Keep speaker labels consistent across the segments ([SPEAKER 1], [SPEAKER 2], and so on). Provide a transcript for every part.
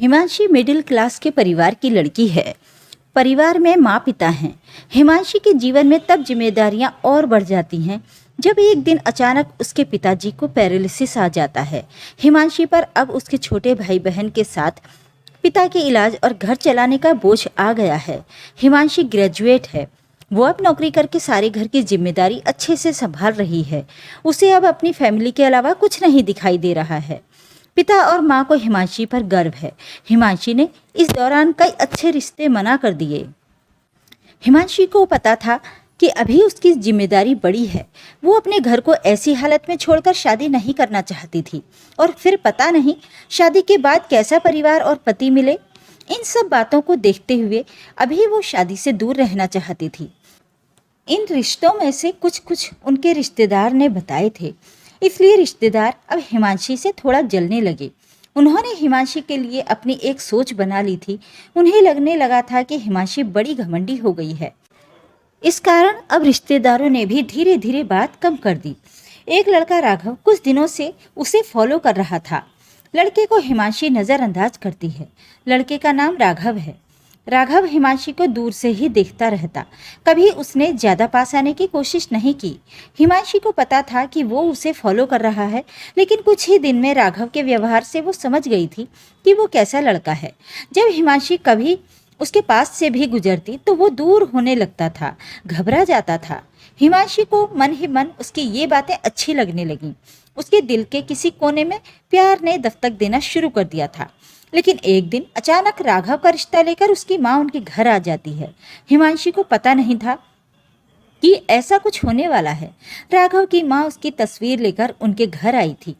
[SPEAKER 1] Himanshi middle class के परिवार की लड़की है। परिवार में माँ पिता हैं। हिमांशी के जीवन में तब जिम्मेदारियां और बढ़ जाती हैं जब एक दिन अचानक उसके पिताजी को पैरालिसिस आ जाता है। हिमांशी पर अब उसके छोटे भाई बहन के साथ पिता के इलाज और घर चलाने का बोझ आ गया है। हिमांशी ग्रेजुएट है। वो अब नौकरी करके सारे घर की जिम्मेदारी अच्छे से संभाल रही है। उसे अब अपनी फैमिली के अलावा कुछ नहीं दिखाई दे रहा है। पिता और माँ को हिमांशी पर गर्व है। हिमांशी ने इस दौरान कई अच्छे रिश्ते मना कर दिए। हिमांशी को पता था कि अभी उसकी जिम्मेदारी बड़ी है। वो अपने घर को ऐसी हालत में छोड़कर शादी नहीं करना चाहती थी, और फिर पता नहीं शादी के बाद कैसा परिवार और पति मिले। इन सब बातों को देखते हुए अभी वो शादी से दूर रहना चाहती थी। इन रिश्तों में से कुछ उनके रिश्तेदार ने बताए थे, इसलिए रिश्तेदार अब हिमांशी से थोड़ा जलने लगे। उन्होंने हिमांशी के लिए अपनी एक सोच बना ली थी। उन्हें लगने लगा था कि हिमांशी बड़ी घमंडी हो गई है। इस कारण अब रिश्तेदारों ने भी धीरे धीरे बात कम कर दी। एक लड़का राघव कुछ दिनों से उसे फॉलो कर रहा था। लड़के को हिमांशी नज़रअंदाज करती है। लड़के का नाम राघव है। राघव हिमांशी को दूर से ही देखता रहता। कभी उसने ज़्यादा पास आने की कोशिश नहीं की। हिमांशी को पता था कि वो उसे फॉलो कर रहा है, लेकिन कुछ ही दिन में राघव के व्यवहार से वो समझ गई थी कि वो कैसा लड़का है। जब हिमांशी कभी उसके पास से भी गुजरती तो वो दूर होने लगता था, घबरा जाता था। हिमांशी को मन ही मन उसकी ये बातें अच्छी लगने लगीं। उसके दिल के किसी कोने में प्यार ने दस्तक देना शुरू कर दिया था। लेकिन एक दिन अचानक राघव का रिश्ता लेकर उसकी माँ उनके घर आ जाती है। हिमांशी को पता नहीं था कि ऐसा कुछ होने वाला है। राघव की माँ उसकी तस्वीर लेकर उनके घर आई थी।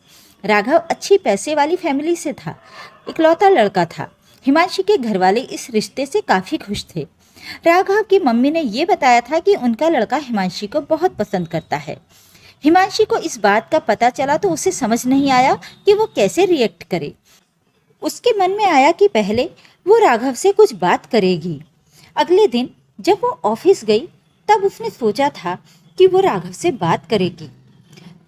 [SPEAKER 1] राघव अच्छी पैसे वाली फैमिली से था, इकलौता लड़का था। हिमांशी के घरवाले इस रिश्ते से काफ़ी खुश थे। राघव की मम्मी ने ये बताया था कि उनका लड़का हिमांशी को बहुत पसंद करता है। हिमांशी को इस बात का पता चला तो उसे समझ नहीं आया कि वो कैसे रिएक्ट करे। उसके मन में आया कि पहले वो राघव से कुछ बात करेगी। अगले दिन जब वो ऑफिस गई तब उसने सोचा था कि वो राघव से बात करेगी।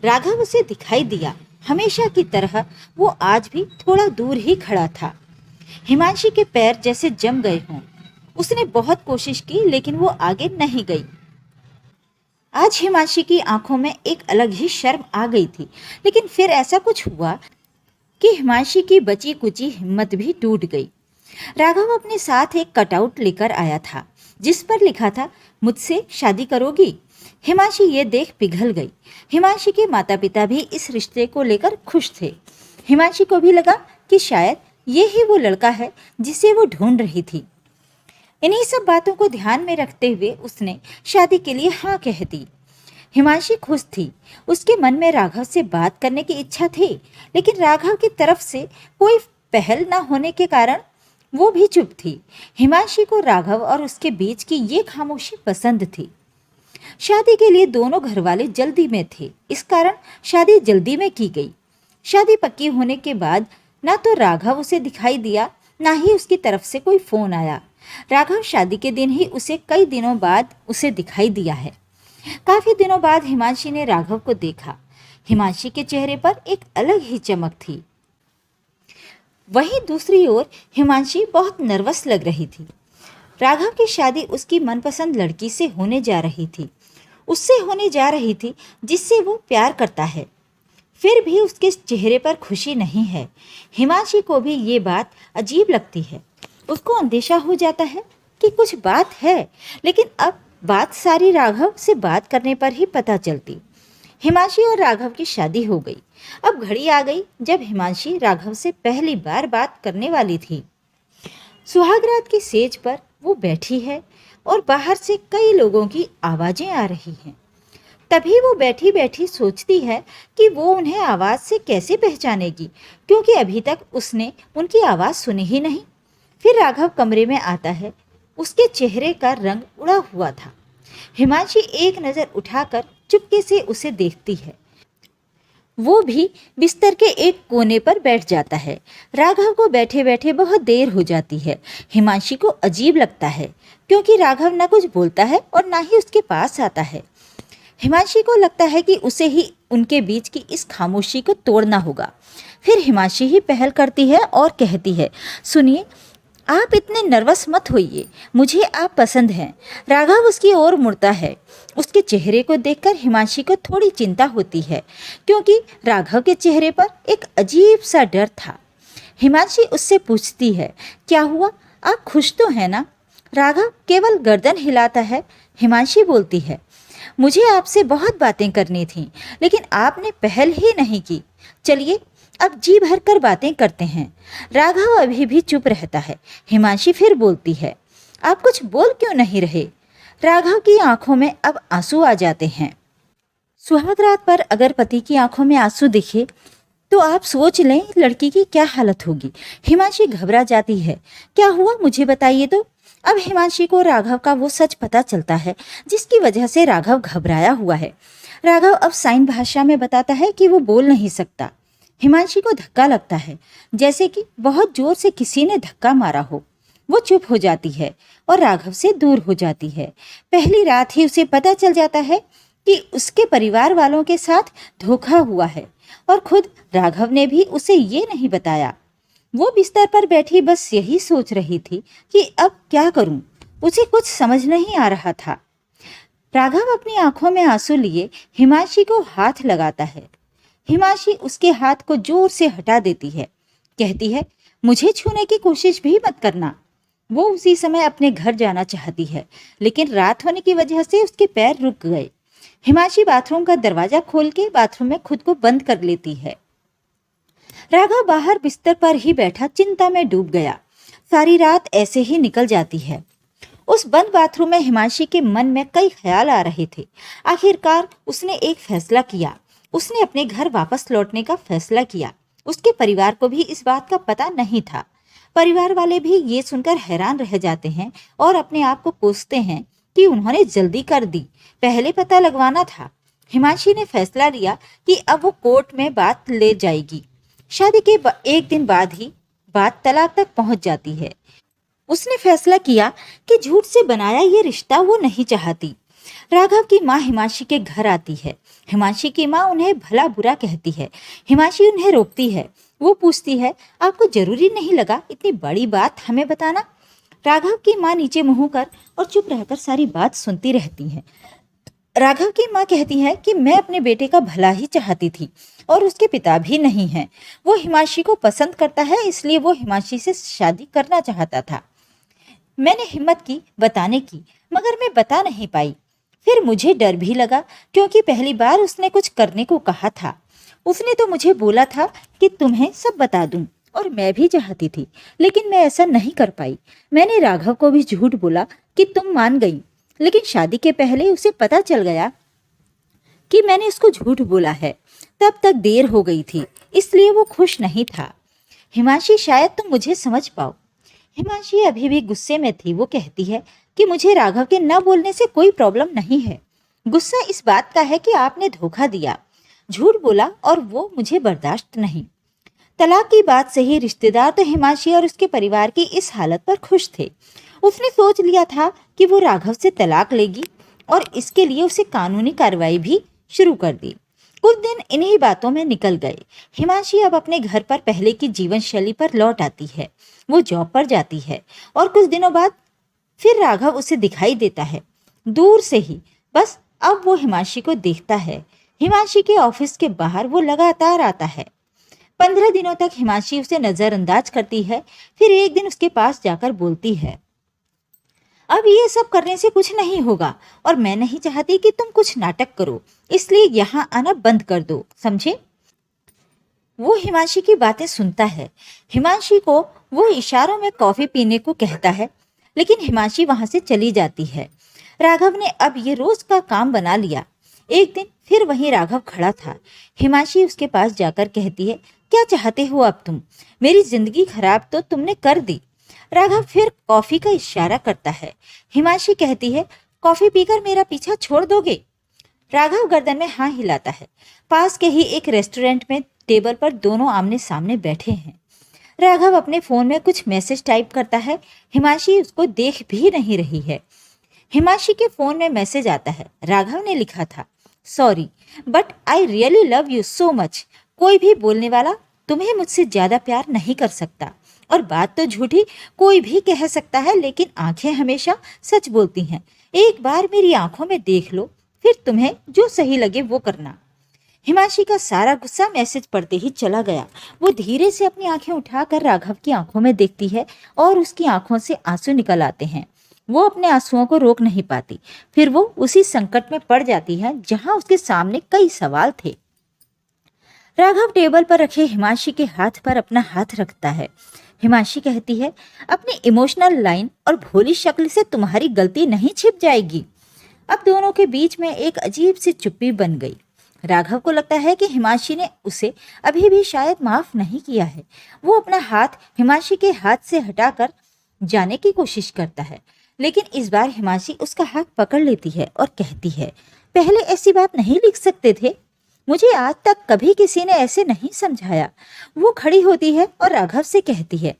[SPEAKER 1] राघव उसे दिखाई दिया। हमेशा की तरह वो आज भी थोड़ा दूर ही खड़ा था। हिमांशी के पैर जैसे जम गए हों। उसने बहुत कोशिश की लेकिन वो आगे नहीं गई। आज हिमांशी की आंखों में एक अलग ही शर्म आ गई थी। लेकिन फिर ऐसा कुछ हुआ कि हिमांशी की बची कुची हिम्मत भी टूट गई। राघव अपने साथ एक कटआउट लेकर आया था जिस पर लिखा था, मुझसे शादी करोगी। हिमांशी ये देख पिघल गई। हिमांशी के माता पिता भी इस रिश्ते को लेकर खुश थे। हिमांशी को भी लगा कि शायद ये ही वो लड़का है जिसे वो ढूंढ रही थी। इन्हीं सब बातों को ध्यान में रखते हुए उसने शादी के लिए हाँ कह दी। हिमांशी खुश थी। उसके मन में राघव से बात करने की इच्छा थी, लेकिन राघव की तरफ से कोई पहल न होने के कारण वो भी चुप थी। हिमांशी को राघव और उसके बीच की ये खामोशी पसंद थी। शादी के लिए दोनों घरवाले जल्दी में थे, इस कारण शादी जल्दी में की गई। शादी पक्की होने के बाद ना तो राघव उसे दिखाई दिया, ना ही उसकी तरफ से कोई फ़ोन आया। राघव शादी के दिन ही उसे कई दिनों बाद उसे दिखाई दिया है। काफ़ी दिनों बाद हिमांशी ने राघव को देखा। हिमांशी के चेहरे पर एक अलग ही चमक थी। वहीं दूसरी ओर हिमांशी बहुत नर्वस लग रही थी। राघव की शादी उसकी मनपसंद लड़की से होने जा रही थी। उससे होने जा रही थी जिससे वो प्यार करता है। फिर भी उसके चेहरे पर खुशी नहीं है। हिमांशी को भी ये बात अजीब लगती है। उसको अंदेशा हो जाता है कि कुछ बात है, लेकिन अब बात सारी राघव से बात करने पर ही पता चलती। हिमांशी और राघव की शादी हो गई। अब घड़ी आ गई जब हिमांशी राघव से पहली बार बात करने वाली थी। सुहागरात की सेज पर वो बैठी है और बाहर से कई लोगों की आवाज़ें आ रही हैं। तभी वो बैठी बैठी सोचती है कि वो उन्हें आवाज़ से कैसे पहचानेगी, क्योंकि अभी तक उसने उनकी आवाज़ सुनी ही नहीं। फिर राघव कमरे में आता है। उसके चेहरे का रंग उड़ा हुआ था। हिमांशी एक नज़र उठाकर चुपके से उसे देखती है। वो भी बिस्तर के एक कोने पर बैठ जाता है। राघव को बैठे बैठे बहुत देर हो जाती है। हिमांशी को अजीब लगता है क्योंकि राघव ना कुछ बोलता है और ना ही उसके पास आता है। हिमांशी को लगता है कि उसे ही उनके बीच की इस खामोशी को तोड़ना होगा। फिर हिमांशी ही पहल करती है और कहती है, सुनिए, आप इतने नर्वस मत होइए, मुझे आप पसंद हैं। राघव उसकी ओर मुड़ता है। उसके चेहरे को देखकर हिमांशी को थोड़ी चिंता होती है, क्योंकि राघव के चेहरे पर एक अजीब सा डर था। हिमांशी उससे पूछती है, क्या हुआ, आप खुश तो हैं ना? राघव केवल गर्दन हिलाता है। हिमांशी बोलती है, मुझे आपसे बहुत बातें करनी थीं, लेकिन आपने पहल ही नहीं की। चलिए अब जी भर कर बातें करते हैं। राघव अभी भी चुप रहता है। हिमांशी फिर बोलती है, आप कुछ बोल क्यों नहीं रहे? राघव की आंखों में अब आंसू आ जाते हैं। सुहाग रात पर अगर पति की आंखों में आंसू दिखे तो आप सोच लें लड़की की क्या हालत होगी। हिमांशी घबरा जाती है। क्या हुआ, मुझे बताइए तो। अब हिमांशी को राघव का वो सच पता चलता है जिसकी वजह से राघव घबराया हुआ है। राघव अब साइन भाषा में बताता है कि वो बोल नहीं सकता। हिमांशी को धक्का लगता है, जैसे कि बहुत जोर से किसी ने धक्का मारा हो। वो चुप हो जाती है और राघव से दूर हो जाती है। पहली रात ही उसे पता चल जाता है कि उसके परिवार वालों के साथ धोखा हुआ है, और खुद राघव ने भी उसे ये नहीं बताया। वो बिस्तर पर बैठी बस यही सोच रही थी कि अब क्या करूं। उसे कुछ समझ नहीं आ रहा था। राघव अपनी आंखों में आंसू लिए हिमांशी को हाथ लगाता है। हिमांशी उसके हाथ को जोर से हटा देती है, कहती है, मुझे छूने की कोशिश भी मत करना। वो उसी समय अपने घर जाना चाहती है, लेकिन रात होने की वजह से उसके पैर रुक गए। हिमांशी बाथरूम का दरवाजा खोल के बाथरूम में खुद को बंद कर लेती है। राघव बाहर बिस्तर पर ही बैठा चिंता में डूब गया। सारी रात ऐसे ही निकल जाती है। उस बंद बाथरूम में हिमांशी के मन में कई ख्याल आ रहे थे। आखिरकार उसने एक फैसला किया। उसने अपने घर वापस लौटने का फैसला किया। उसके परिवार को भी इस बात का पता नहीं था। परिवार वाले भी ये सुनकर हैरान रह जाते हैं और अपने आप को कोसते हैं कि उन्होंने जल्दी कर दी, पहले पता लगवाना था। हिमांशी ने फैसला लिया कि अब वो कोर्ट में बात ले जाएगी। शादी के एक दिन बाद ही बात तलाक तक पहुंच जाती है। उसने फैसला किया कि झूठ से बनाया ये रिश्ता वो नहीं चाहती। राघव की माँ हिमांशी के घर आती है। हिमांशी की माँ उन्हें भला बुरा कहती है। हिमांशी उन्हें रोकती है। वो पूछती है, आपको जरूरी नहीं लगा इतनी बड़ी बात हमें बताना? राघव की माँ नीचे मुंह कर और चुप रहकर सारी बात सुनती रहती है। राघव की माँ कहती है कि मैं अपने बेटे का भला ही चाहती थी और उसके पिता भी नहीं हैं। वो हिमांशी को पसंद करता है, इसलिए वो हिमांशी से शादी करना चाहता था। मैंने हिम्मत की बताने की, मगर मैं बता नहीं पाई। फिर मुझे डर भी लगा, क्योंकि पहली बार उसने कुछ करने को कहा था। उसने तो मुझे बोला था कि तुम्हें सब बता दूं, और मैं भी चाहती थी, लेकिन मैं ऐसा नहीं कर पाई। मैंने राघव को भी झूठ बोला कि तुम मान गई, लेकिन शादी के पहले उसे पता चल गया कि मैंने उसको झूठ बोला है। तब तक देर हो गई थी, इसलिए वो खुश नहीं था। हिमांशी, शायद तुम मुझे समझ पाओ। हिमांशी अभी भी गुस्से में थी। वो कहती है कि मुझे राघव के न बोलने से कोई प्रॉब्लम नहीं है। गुस्सा इस बात का है कि आपने धोखा दिया, झूठ बोला, और वो मुझे बर्दाश्त नहीं। तलाक की बात से ही रिश्तेदार तो हिमांशी और उसके परिवार की इस हालत पर खुश थे। उसने सोच लिया था कि वो राघव से तलाक लेगी और इसके लिए उसे कानूनी कार्रवाई भी शुरू कर दी। कुछ दिन इन्हीं बातों में निकल गए। हिमांशी अब अपने घर पर पहले की जीवन शैली पर लौट आती है। वो जॉब पर जाती है और कुछ दिनों बाद फिर राघव उसे दिखाई देता है, दूर से ही। बस अब वो हिमांशी को देखता है। हिमांशी के ऑफिस के बाहर वो लगातार आता है। 15 दिनों तक हिमांशी उसे नजरअंदाज करती है। फिर एक दिन उसके पास जाकर बोलती है, अब ये सब करने से कुछ नहीं होगा और मैं नहीं चाहती कि तुम कुछ नाटक करो, इसलिए यहाँ आना बंद कर दो, समझे? वो हिमांशी की बातें सुनता है। हिमांशी को वो इशारों में कॉफी पीने को कहता है, लेकिन हिमांशी वहां से चली जाती है। राघव ने अब ये रोज का काम बना लिया। एक दिन फिर वहीं राघव खड़ा था। हिमांशी उसके पास जाकर कहती है, क्या चाहते हो अब तुम? मेरी जिंदगी खराब तो तुमने कर दी। राघव फिर कॉफी का इशारा करता है। हिमांशी कहती है, कॉफी पीकर मेरा पीछा छोड़ दोगे? राघव गर्दन में हाँ हिलाता है। पास के ही एक रेस्टोरेंट में टेबल पर दोनों आमने सामने बैठे हैं। राघव अपने फोन में कुछ मैसेज टाइप करता है। हिमांशी उसको देख भी नहीं रही है। हिमांशी के फोन में मैसेज आता है। राघव ने लिखा था, sorry but I really love you so much. कोई भी बोलने वाला तुम्हें मुझसे ज्यादा प्यार नहीं कर सकता। और बात तो झूठी कोई भी कह सकता है, लेकिन आंखें हमेशा सच बोलती हैं। एक बार मेरी आंखों में देख लो, फिर तुम्हें जो सही लगे वो करना। हिमांशी का सारा गुस्सा मैसेज पढ़ते ही चला गया। वो धीरे से अपनी आंखें उठाकर राघव की आंखों में देखती है और उसकी आंखों से आंसू निकल आते हैं। वो अपने आंसुओं को रोक नहीं पाती। फिर वो उसी संकट में पड़ जाती है जहां उसके सामने कई सवाल थे। राघव टेबल पर रखे हिमांशी के हाथ पर अपना हाथ रखता है। हिमांशी कहती है, अपनी इमोशनल लाइन और भोली शक्ल से तुम्हारी गलती नहीं छिप जाएगी। अब दोनों के बीच में एक अजीब सी चुप्पी बन गई। राघव को लगता है कि हिमांशी ने उसे अभी भी शायद माफ नहीं किया है। वो अपना हाथ हिमांशी के हाथ से हटाकर जाने की कोशिश करता है, लेकिन इस बार हिमांशी उसका हाथ पकड़ लेती है और कहती है, पहले ऐसी बात नहीं लिख सकते थे। मुझे आज तक कभी किसी ने ऐसे नहीं समझाया। वो खड़ी होती है और राघव से कहती है,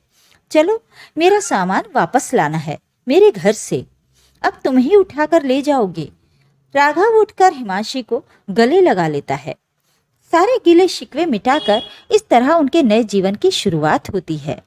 [SPEAKER 1] चलो मेरा सामान वापस लाना है मेरे घर से, अब तुम ही उठाकर ले जाओगे। राघव उठकर हिमांशी को गले लगा लेता है। सारे गिले शिकवे मिटाकर इस तरह उनके नए जीवन की शुरुआत होती है।